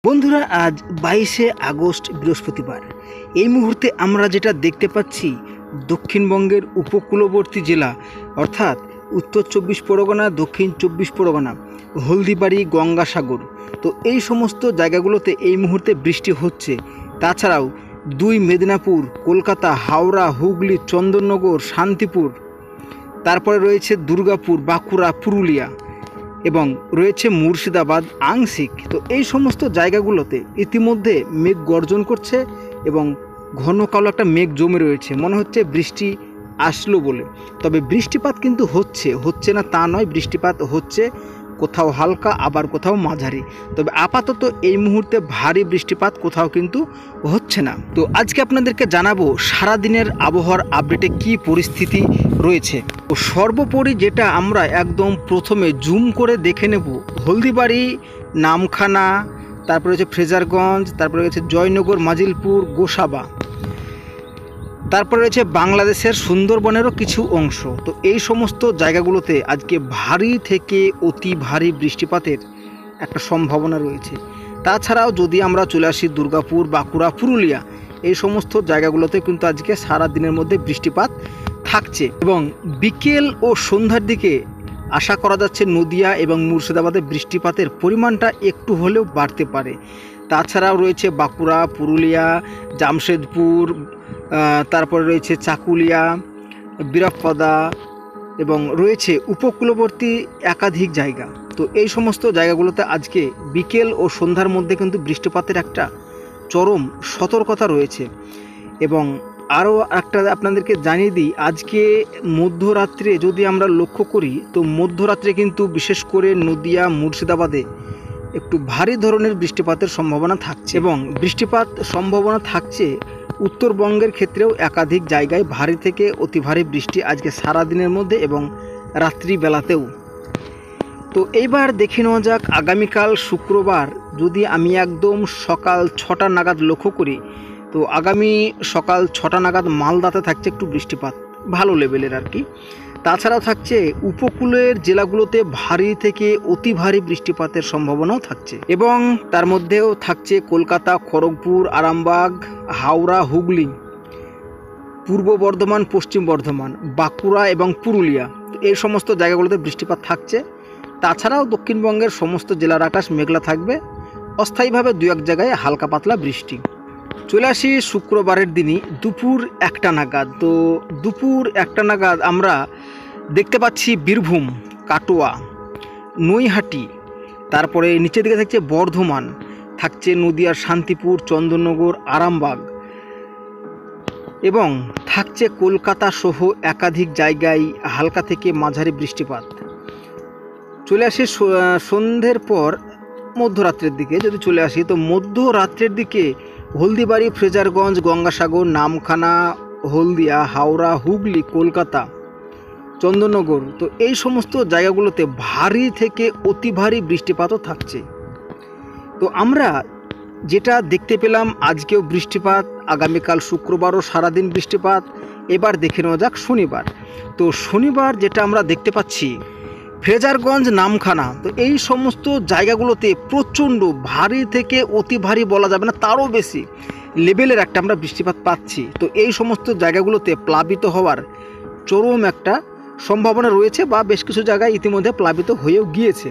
বন্ধুরা, আজ 22শে আগস্ট বৃহস্পতিবার। এই মুহূর্তে আমরা যেটা দেখতে পাচ্ছি, দক্ষিণবঙ্গের উপকূলবর্তী জেলা অর্থাৎ উত্তর 24 পরগনা, দক্ষিণ 24 পরগনা, হলদিবাড়ি, গঙ্গাসাগর, তো এই সমস্ত জায়গাগুলোতে এই মুহূর্তে বৃষ্টি হচ্ছে। তাছাড়াও মেদিনীপুর, কলকাতা, হাওড়া, হুগলি, চন্দননগর, শান্তিপুর, তারপরে রয়েছে দুর্গাপুর, বাঁকুড়া, পুরুলিয়া এবং রয়েছে মুর্শিদাবাদ আংশিক। তো এই সমস্ত জায়গাগুলোতে ইতিমধ্যে মেঘ গর্জন করছে এবং ঘন কালো একটা মেঘ জমে রয়েছে, মনে হচ্ছে বৃষ্টি আসলো বলে। তবে বৃষ্টিপাত কিন্তু হচ্ছে না তা নয়, বৃষ্টিপাত হচ্ছে, কোথাও হালকা আবার কোথাও মাঝারি। তবে আপাতত এই মুহূর্তে ভারী বৃষ্টিপাত কোথাও কিন্তু হচ্ছে না। তো আজকে আপনাদেরকে জানাবো সারাদিনের আবহাওয়ার আপডেটে কি পরিস্থিতি রয়েছে। তো সর্বোপরি যেটা আমরা একদম প্রথমে জুম করে দেখে নেব, হলদিবাড়ি, নামখানা, তারপরে রয়েছে ফ্রেজারগঞ্জ, তারপরে রয়েছে জয়নগর, মাজিলপুর, গোসাবা, তারপরে রয়েছে বাংলাদেশের সুন্দরবনেরও কিছু অংশ। তো এই সমস্ত জায়গাগুলোতে আজকে ভারী থেকে অতি ভারী বৃষ্টিপাতের একটা সম্ভাবনা রয়েছে। তাছাড়াও যদি আমরা চলে আসি দুর্গাপুর, বাঁকুড়া, পুরুলিয়া, এই সমস্ত জায়গাগুলোতে কিন্তু আজকে সারা দিনের মধ্যে বৃষ্টিপাত থাকছে এবং বিকেল ও সন্ধ্যার দিকে আশা করা যাচ্ছে নদিয়া এবং মুর্শিদাবাদে বৃষ্টিপাতের পরিমাণটা একটু হলেও বাড়তে পারে। তাছাড়াও রয়েছে বাঁকুড়া, পুরুলিয়া, জামশেদপুর, তারপরে রয়েছে চাকুলিয়া, বীরাপ্পাদা এবং রয়েছে উপকূলবর্তী একাধিক জায়গা। তো এই সমস্ত জায়গাগুলোতে আজকে বিকেল ও সন্ধ্যার মধ্যে কিন্তু বৃষ্টিপাতের একটা চরম সতর্কতা রয়েছে। এবং আরও একটা আপনাদেরকে জানিয়ে দিই, আজকে মধ্যরাত্রে যদি আমরা লক্ষ্য করি, তো মধ্যরাত্রে কিন্তু বিশেষ করে নদিয়া, মুর্শিদাবাদে একটু ভারী ধরনের বৃষ্টিপাতের সম্ভাবনা থাকছে এবং বৃষ্টিপাত সম্ভাবনা থাকছে উত্তরবঙ্গের ক্ষেত্রেও একাধিক জায়গায় ভারী থেকে অতি ভারী বৃষ্টি আজকে সারাদিনের মধ্যে এবং রাত্রিবেলাতেও। তো এইবার দেখে নেওয়া যাক আগামীকাল শুক্রবার, যদি আমি একদম সকাল 6টা নাগাদ লক্ষ্য করি, তো আগামী সকাল 6টা নাগাদ মালদাতে থাকছে একটু বৃষ্টিপাত, ভালো লেভেলের আর কি। তাছাড়াও থাকছে উপকূলের জেলাগুলোতে ভারী থেকে অতি ভারী বৃষ্টিপাতের সম্ভাবনাও থাকছে এবং তার মধ্যেও থাকছে কলকাতা, খড়গপুর, আরামবাগ, হাওড়া, হুগলি, পূর্ব বর্ধমান, পশ্চিম বর্ধমান, বাঁকুড়া এবং পুরুলিয়া, এই সমস্ত জায়গাগুলোতে বৃষ্টিপাত থাকছে। তাছাড়াও দক্ষিণবঙ্গের সমস্ত জেলার আকাশ মেঘলা থাকবে, অস্থায়ীভাবে 2-1 জায়গায় হালকা পাতলা বৃষ্টি। চলে আসি শুক্রবারের দিনই দুপুর 1টা নাগাদ। তো দুপুর 1টা নাগাদ আমরা দেখতে পাচ্ছি বীরভূম, কাটোয়া, নৈহাটি, তারপরে নিচের দিকে থাকছে বর্ধমান, থাকছে নদিয়ার শান্তিপুর, চন্দননগর, আরামবাগ এবং থাকছে কলকাতা সহ একাধিক জায়গায় হালকা থেকে মাঝারি বৃষ্টিপাত। চলে আসি সন্ধ্যের পর মধ্যরাত্রের দিকে যদি চলে আসি, তো মধ্যরাত্রের দিকে হলদিবাড়ি, ফ্রেজারগঞ্জ, গঙ্গাসাগর, নামখানা, হলদিয়া, হাওড়া, হুগলি, কলকাতা, চন্দননগর, তো এই সমস্ত জায়গাগুলোতে ভারী থেকে অতি ভারী বৃষ্টিপাতও থাকছে। তো আমরা যেটা দেখতে পেলাম আজকেও বৃষ্টিপাত, আগামীকাল শুক্রবারও সারাদিন বৃষ্টিপাত। এবার দেখে নেওয়া যাক শনিবার। তো শনিবার যেটা আমরা দেখতে পাচ্ছি, ফ্রেজারগঞ্জ, নামখানা, তো এই সমস্ত জায়গাগুলোতে প্রচণ্ড ভারী থেকে অতি ভারী বলা যাবে না, তারও বেশি লেভেলের একটা আমরা বৃষ্টিপাত পাচ্ছি। তো এই সমস্ত জায়গাগুলোতে প্লাবিত হওয়ার চরম একটা সম্ভাবনা রয়েছে বা বেশ কিছু জায়গায় ইতিমধ্যে প্লাবিত হয়েও গিয়েছে।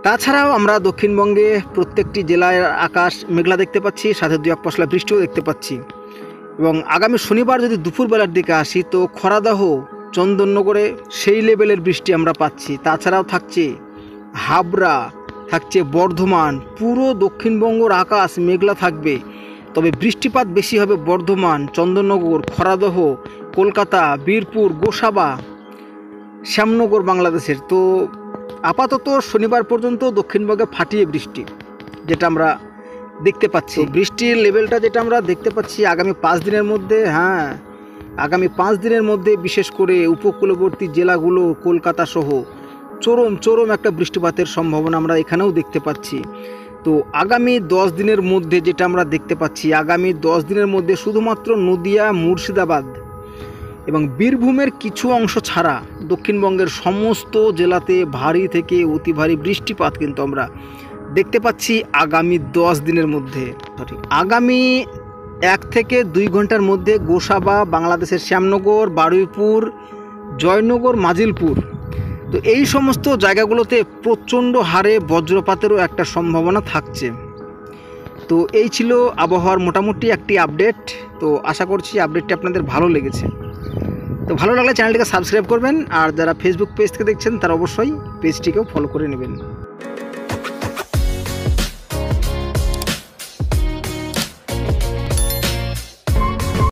তাছাড়াও আমরা দক্ষিণবঙ্গে প্রত্যেকটি জেলায় আকাশ মেঘলা দেখতে পাচ্ছি, সাথে 2-1 পশলা বৃষ্টিও দেখতে পাচ্ছি। এবং আগামী শনিবার যদি দুপুরবেলার দিকে আসি, তো খরাদাহ, চন্দননগরে সেই লেভেলের বৃষ্টি আমরা পাচ্ছি। তাছাড়াও থাকছে হাবড়া, থাকছে বর্ধমান, পুরো দক্ষিণবঙ্গের আকাশ মেঘলা থাকবে। তবে বৃষ্টিপাত বেশি হবে বর্ধমান, চন্দননগর, খরাদহ, কলকাতা, বীরপুর, গোসাবা, শ্যামনগর বাংলাদেশের। তো আপাতত শনিবার পর্যন্ত দক্ষিণবঙ্গে ফাটিয়ে বৃষ্টি যেটা আমরা দেখতে পাচ্ছি। বৃষ্টির লেভেলটা যেটা আমরা দেখতে পাচ্ছি আগামী 5 দিনের মধ্যে, আগামী 5 দিনের মধ্যে বিশেষ করে উপকূলবর্তী জেলাগুলো, কলকাতা সহ চরম একটা বৃষ্টিপাতের সম্ভাবনা আমরা এখানেও দেখতে পাচ্ছি। তো আগামী 10 দিনের মধ্যে যেটা আমরা দেখতে পাচ্ছি, আগামী 10 দিনের মধ্যে শুধুমাত্র নদিয়া, মুর্শিদাবাদ এবং বীরভূমের কিছু অংশ ছাড়া দক্ষিণবঙ্গের সমস্ত জেলাতে ভারী থেকে অতি ভারী বৃষ্টিপাত কিন্তু আমরা দেখতে পাচ্ছি আগামী 10 দিনের মধ্যে, সঠিক আগামী 1 থেকে 2 ঘন্টার মধ্যে গোসাবা, বাংলাদেশের শ্যামনগর, বারুইপুর, জয়নগর, মাজিলপুর, তো এই সমস্ত জায়গাগুলোতে প্রচণ্ড হারে বজ্রপাতেরও একটা সম্ভাবনা থাকছে। তো এই ছিল আবহাওয়ার মোটামুটি একটি আপডেট। তো আশা করছি আপডেটটি আপনাদের ভালো লেগেছে। তো ভালো লাগলে চ্যানেলটিকে সাবস্ক্রাইব করবেন, আর যারা ফেসবুক পেজ থেকে দেখছেন তারা অবশ্যই পেজটিকেও ফলো করে নেবেন।